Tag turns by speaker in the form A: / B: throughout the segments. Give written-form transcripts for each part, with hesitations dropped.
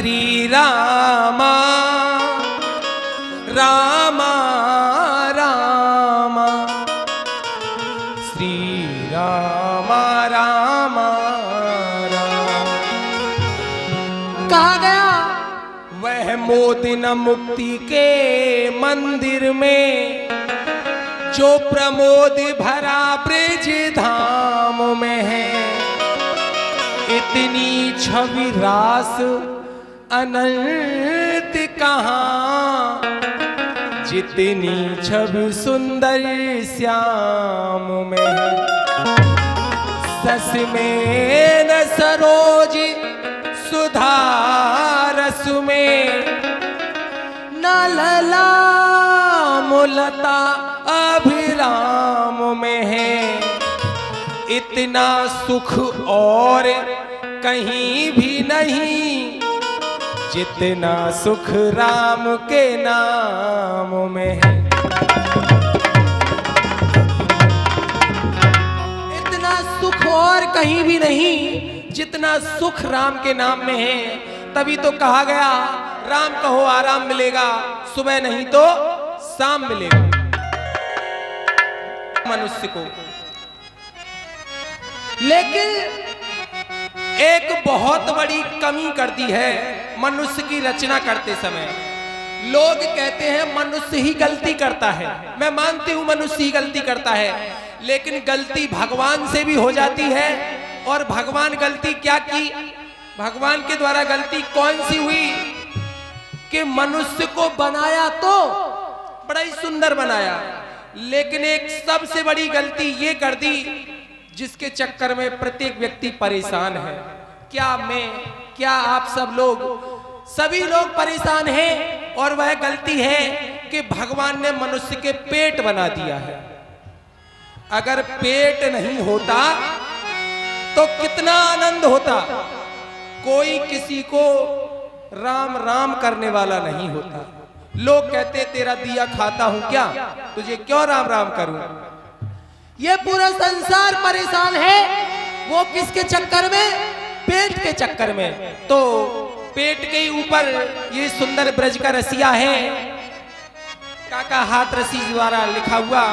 A: श्री रामा रामा रामा, श्री रामा रामा रामा।
B: कहा गया
A: वह मोदिन मुक्ति के मंदिर में जो प्रमोद भरा ब्रज धाम में है, इतनी छवि रास अनंत कहाँ, जितनी छवि सुंदर श्याम में है। सस में न सरोज सुधा रस में, न लला मुलता अभिराम में है, इतना सुख और कहीं भी नहीं, जितना सुख राम के नाम में है।
B: इतना सुख और कहीं भी नहीं, जितना सुख राम के नाम में है। तभी तो कहा गया राम कहो आराम मिलेगा, सुबह नहीं तो शाम मिलेगा मनुष्य को। लेकिन एक बहुत बड़ी कमी कर दी है मनुष्य की रचना करते समय। लोग कहते हैं मनुष्य ही गलती करता है। मैं मानती हूं मनुष्य ही गलती करता है, लेकिन गलती भगवान से भी हो जाती है। और भगवान गलती क्या की, भगवान के द्वारा गलती कौन सी हुई कि मनुष्य को बनाया तो बड़ा ही सुंदर बनाया, लेकिन एक सबसे बड़ी गलती ये कर दी जिसके चक्कर में प्रत्येक व्यक्ति परेशान है। क्या मैं, क्या आप सब लोग, सभी लोग परेशान हैं। और वह गलती है कि भगवान ने मनुष्य के पेट बना दिया है। अगर पेट नहीं होता तो कितना आनंद होता। कोई किसी को राम राम करने वाला नहीं होता। लोग कहते तेरा दिया खाता हूं क्या, तुझे क्यों राम राम करूं। ये पूरा संसार परेशान है। वो किसके चक्कर में, पेट के चक्कर में। तो पेट के ऊपर ये सुंदर ब्रज का रसिया है, काका हाथ रसी द्वारा लिखा हुआ।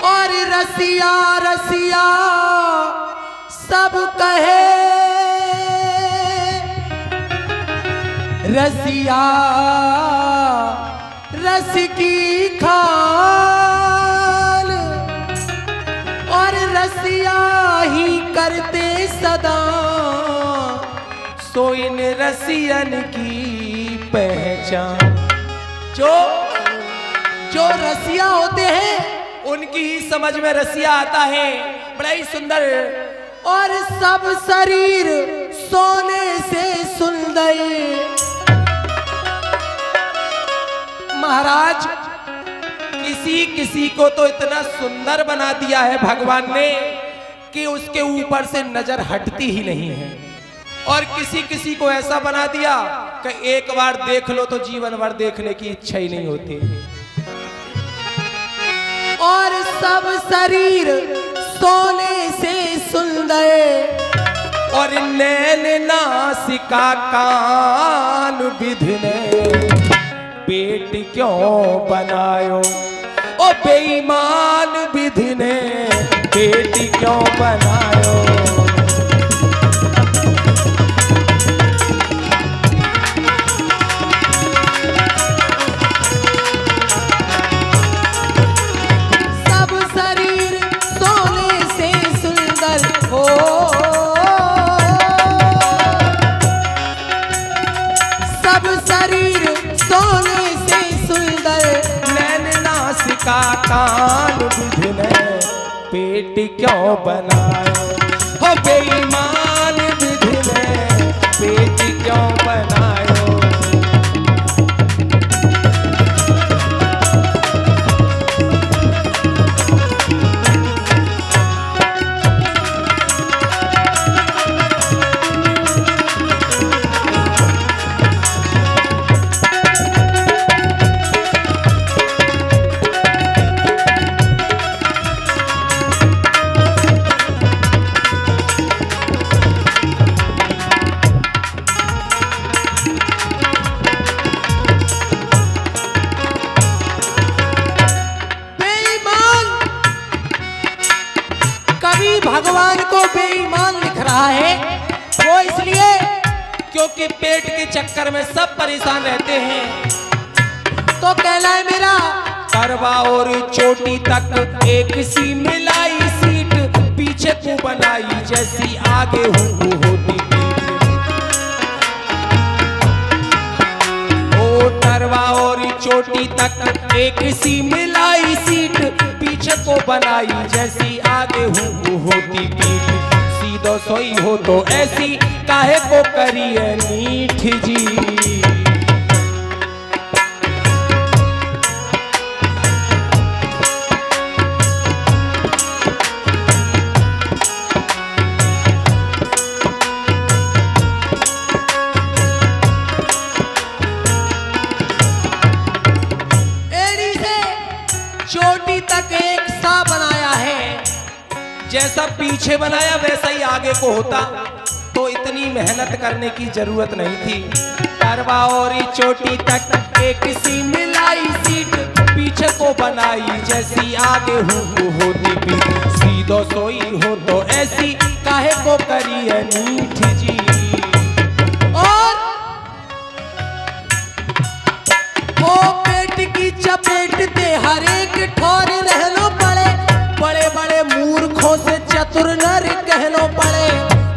B: और रसिया रसिया सब कहे, रसिया रस की खाल, और रसिया ही करते सदा, सो इन रसियन की पहचान। जो रसिया होते हैं उनकी ही समझ में रसिया आता है। बड़ा ही सुंदर। और सब शरीर सोने से सुंदर। महाराज किसी किसी को तो इतना सुंदर बना दिया है भगवान ने कि उसके ऊपर से नजर हटती ही नहीं है। और किसी किसी को ऐसा बना दिया कि एक बार देख लो तो जीवन भर देखने की इच्छा ही नहीं होती। और सब शरीर सोने से सुंदर, और नैन नासिका कान विधने, पेट क्यों बनायो ओ बेईमान विधि ने, पेट क्यों बनायो। सब शरीर सोने से सुंदर हो, सब शरीर सोने से सुंदर, नैन नासिका कान विधने, पेट क्यों बनायो हो बेईमान विधि ने, पेट क्यों बनायो। क्योंकि पेट के चक्कर में सब परेशान रहते हैं।
C: तो कहना है मेरा
B: करवा और चोटी तक एक सी मिलाई सीट, पीछे को बनाई जैसी आगे हूँ होती पीठ। ओ करवा और चोटी तक एक सी मिलाई सीट, पीछे को बनाई जैसी आगे हूँ होती पीठ। सीधो सोई हो तो ऐसी काहे को करी है मीठ जी।
C: चोटी तक एक सा बनाया है,
B: जैसा पीछे बनाया वैसा ही आगे को होता, तो इतनी मेहनत करने की जरूरत नहीं थी। करवा और चोटी तक एक सी मिलाई सीट, पीछे को बनाई जैसी आगे हूँ होती पीठ। सीधो सोई हो तो ऐसी काहे को करी है मीठ जी।
C: और ओ पेट की चपेट ते हर एक ठोर रहनो पड़े, बड़े बड़े मूर्खों से चतुर नर कहनो पड़े।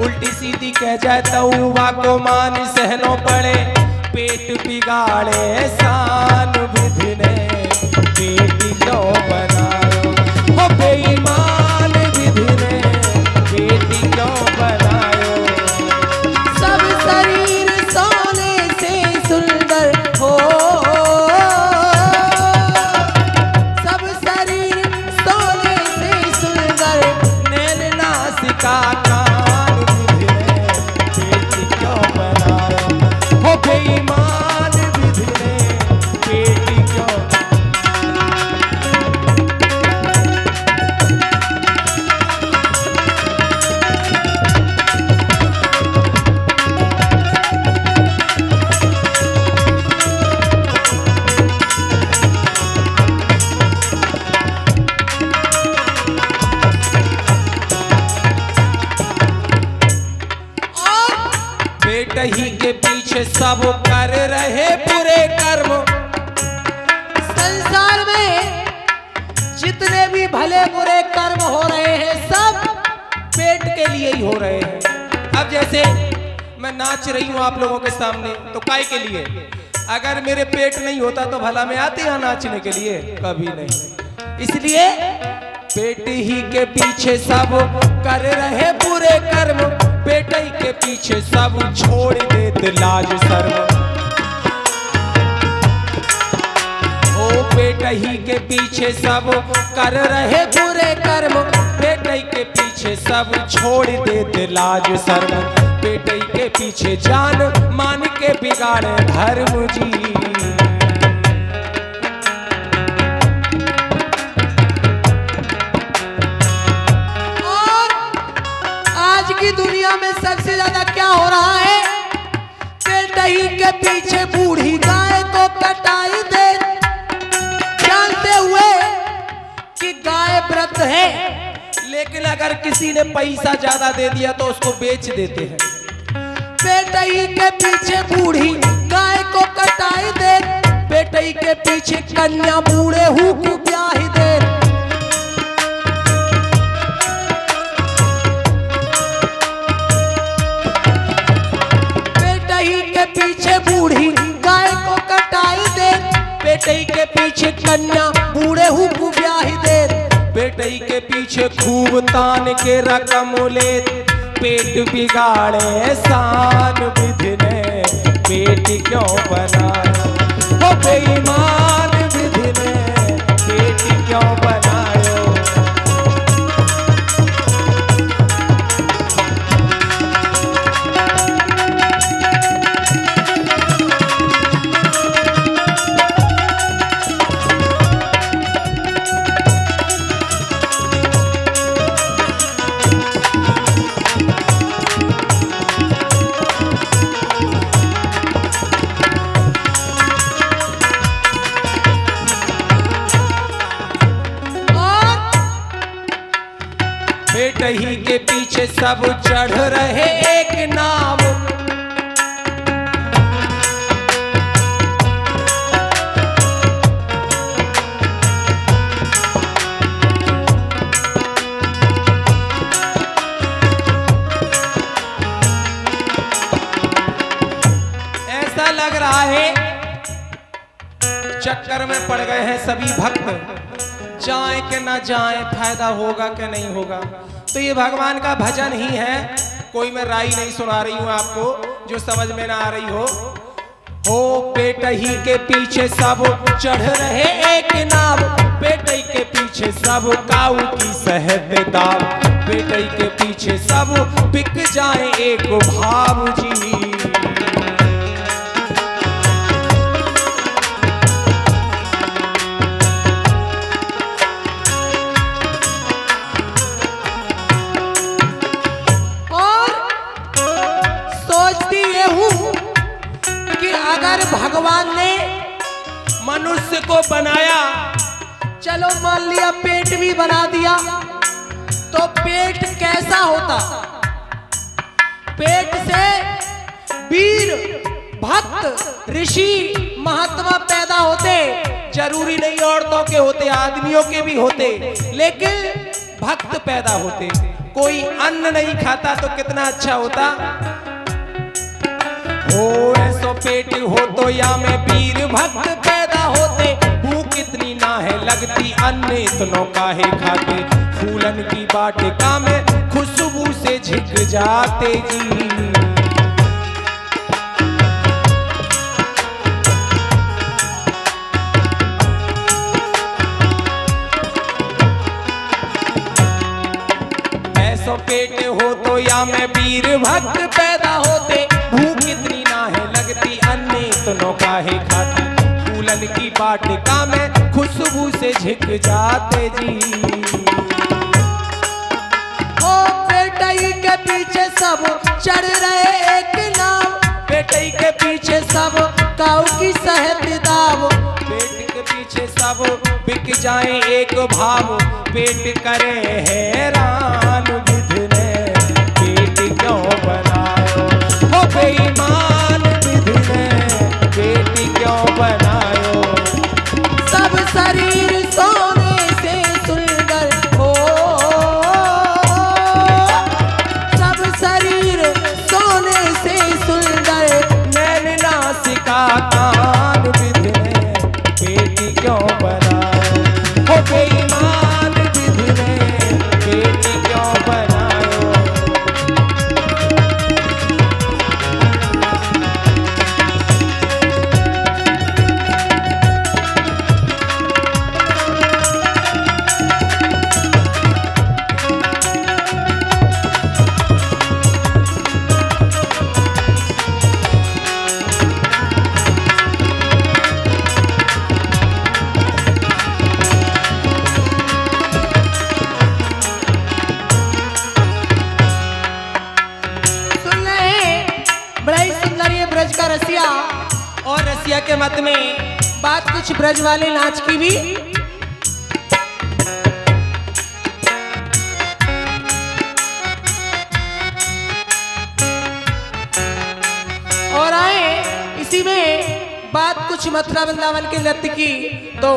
B: उल्टी सीधी कह जाए तो को मान सहनो पड़े। पेट बिगाड़े शान विधि ने, पेट क्यों बनायो हो बेईमान विधि ने, पेट क्यों बनायो।
C: सब शरीर सोने से सुंदर हो, सब शरीर सोने से सुंदर,
B: नैन नासिका कान विधि ने, पेट क्यों बनायो हो बेईमान विधि ने, पेट क्यों। पेट ही के पीछे सब कर रहे बुरे कर्म।
C: संसार में जितने भी भले बुरे कर्म हो रहे हैं सब
B: पेट के लिए ही हो रहे हैं। अब जैसे मैं नाच रही हूँ आप लोगों के सामने, तो काय के लिए? अगर मेरे पेट नहीं होता तो भला मैं आती यहाँ नाचने के लिए? कभी नहीं। इसलिए पेट ही के पीछे सब कर रहे बुरे कर्म, पेट ही के पीछे सब छोड़ देते लाज शर्म। ओ पेट ही के पीछे सब कर रहे बुरे कर्म, पेट ही के पीछे सब छोड़ देते लाज शर्म। पेट ही के पीछे जान मान के बिगाड़े धर्म जी।
C: की दुनिया में सबसे ज्यादा क्या हो रहा है? पेट ही के पीछे बूढ़ी गाय को कटाई दे, जानते हुए कि गाय व्रत है,
B: लेकिन अगर किसी ने पैसा ज्यादा दे दिया तो उसको बेच देते हैं।
C: पेट ही के पीछे बूढ़ी गाय को कटाई दे, पेट ही के पीछे कन्या बूढ़े हूँ को ब्याह दे। पीछे बूढ़ी गाय को कटाई दे, बेटे के पीछे कन्या बूढ़े हूँ को ब्याह दे।
B: बेटे के पीछे खूब तान के रकम ले, पेट बिगाड़े शान विधि ने, पेट क्यों बनाया हो बेईमान विधि ने, पेट क्यों बनायो। पेट ही के पीछे सब चढ़ रहे एक नाम, रहा है। चक्कर में पड़ गए हैं सभी भक्त, जाएं कि ना जाएं, फायदा होगा कि नहीं होगा। तो ये भगवान का भजन ही है, कोई मैं राई नहीं सुना रही हूं आपको जो समझ में ना आ रही हो पेट ही के पीछे सब चढ़ रहे एक नाव, पेट ही के पीछे सब काऊ की सहत दाव, पेट ही के पीछे सब बिक जाए एक भाव जी।
C: अगर भगवान ने
B: मनुष्य को बनाया,
C: चलो मान लिया पेट भी बना दिया, तो पेट कैसा होता? पेट से वीर भक्त ऋषि महात्मा पैदा होते।
B: जरूरी नहीं औरतों के होते, आदमियों के भी होते, लेकिन भक्त पैदा होते। कोई अन्न नहीं खाता तो कितना अच्छा होता। हो ऐसो पेट हो तो या में वीर भक्त पैदा होते, भूख इतनी ना है लगती अन्न इतनों काहे खाते, फूलन की वाटिका में खुशबू से झिक जाते जी। ऐसो पेट हो तो या में वीर भक्त पैदा होते, भूख इतनी ना है लगती अन्न इतनों काहे खाती, फूलन की वाटिका में खुशबू से झिक जाते जी।
C: ओ पेटई के पीछे सब चढ़ रहे एक नाव,
B: पेटई के पीछे सब
C: काऊ की सहत दाव,
B: पेट के पीछे सब बिक जाए एक भाव, पेट करे हैरान विधि ने पेट क्यों बनायो, हो बेईमान विधि ने पेट क्यों बनायो।
C: सब शरीर सोने से सुंदर हो, सब शरीर सोने से सुंदर,
B: नैन नासिका कान विधि ने पेट क्यों बनायो, हो बेईमान विधि ने पेट क्यों बनायो।
C: सुन रहे बड़ा ही सुंदर ये ब्रज का रसिया।
B: और रसिया के मत में
C: बात कुछ ब्रज वाले नाच की भी। और आए इसी में बात कुछ मथुरा वृंदावन के नृत्य की। तो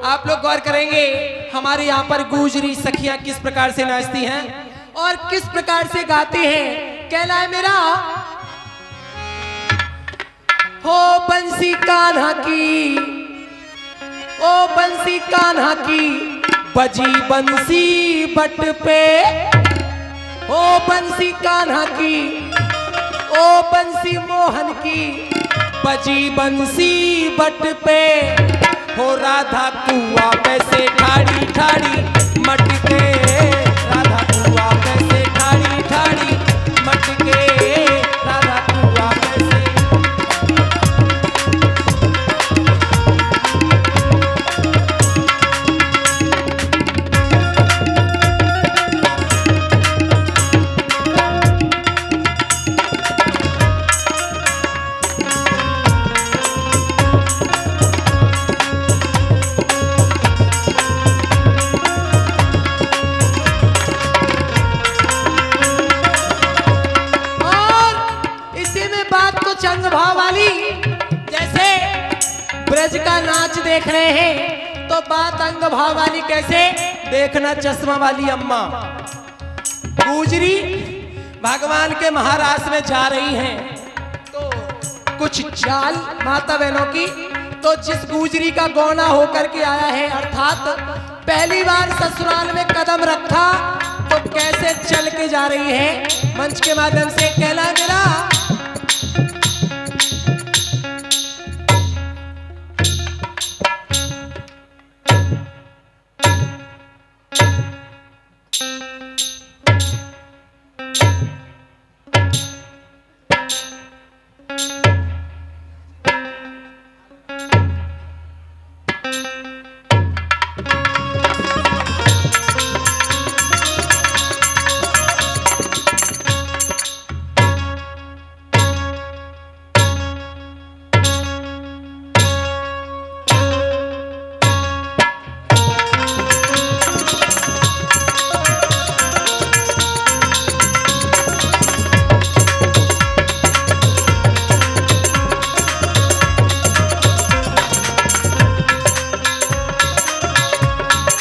C: आप लोग गौर करेंगे हमारे यहाँ पर गुजरी सखियां किस प्रकार से नाचती हैं और किस प्रकार से गाती हैं। कहना है मेरा हो बंसी कान्हा की, ओ बंसी कान्हा की,
B: बजी बंसी
C: बट पे, ओ बंसी कान्हा की, ओ बंसी मोहन की,
B: बजी बंसी बट पे, हो राधा कुआ पे से ठाड़ी ठाड़ी मटके, राधा कुआ पे से ठाड़ी ठाड़ी मटके, राधा कुआ पे से।
C: चंग भाव वाली। जैसे ब्रज का नाच देख रहे हैं तो बात अंग भाव वाली कैसे
B: देखना। चश्मा वाली अम्मा गुजरी भगवान के महाराज में जा रही हैं तो
C: कुछ चाल माता बहनों की। तो जिस गुजरी का गौना होकर के आया है, अर्थात पहली बार ससुराल में कदम रखा, तो कैसे चल के जा रही है मंच के माध्यम से कहला मिला।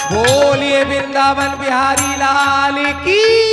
B: बोलिए वृंदावन बिहारी लाल की।